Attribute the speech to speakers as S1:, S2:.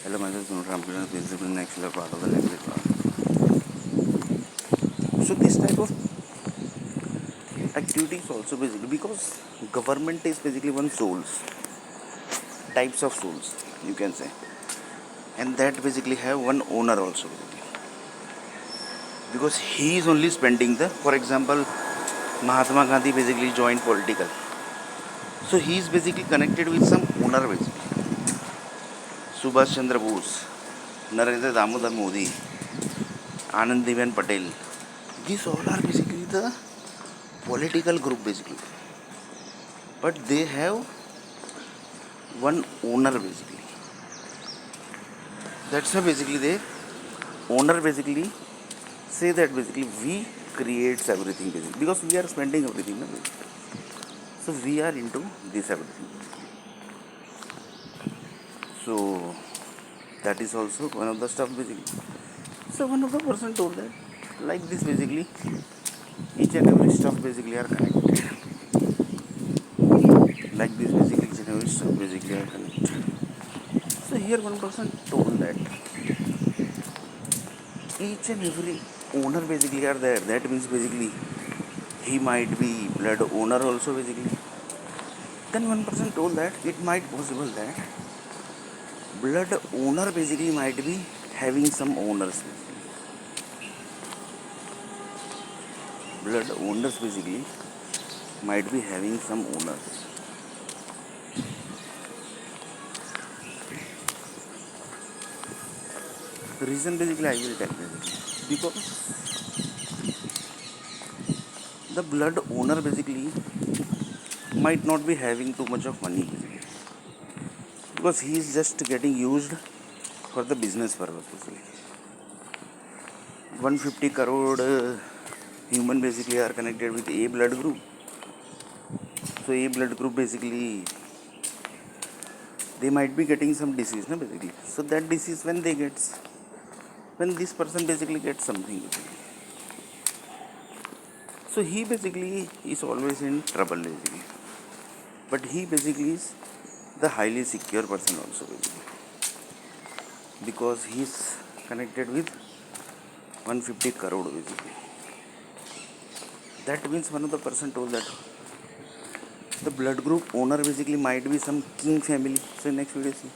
S1: Hello, myself Sunil Ramkiran, principal and actual part of the library class. So this type of activity is also basically because government is basically one souls, types of souls you can say, and that basically have one owner also because he is only spending the. For example, Mahatma Gandhi basically joined political, so he is basically connected with some owner basically. Subhash Chandra Bose, Narendra Damodar Modi, Anandiben Patel. These all are basically the political group basically, but they have one owner basically. That's how basically they owner basically say that basically we creates everything basically because we are spending everything, na, basically. So we are into this everything. So that is also one of the stuff basically. So one of the person told that like this basically each and every stuff basically are connected. Like this basically each and every stuff basically are connected. So here one person told that each and every owner basically are there. That means basically he might be blood owner also basically. Then one person told that it might possible that blood owner basically might be having some owners. Blood owners basically might be having some owners. The reason basically I will tell basically because the blood owner basically might not be having too much of money basically because he is just getting used for the business purpose basically. 150 crore human basically are connected with A blood group. So A blood group basically they might be getting some disease, na, basically. So that disease when this person basically gets something basically. So he basically is always in trouble basically. But he basically is the highly secure person also basically because he is connected with 150 crore basically. That means one of the person told that the blood group owner basically might be some king family. So next video see.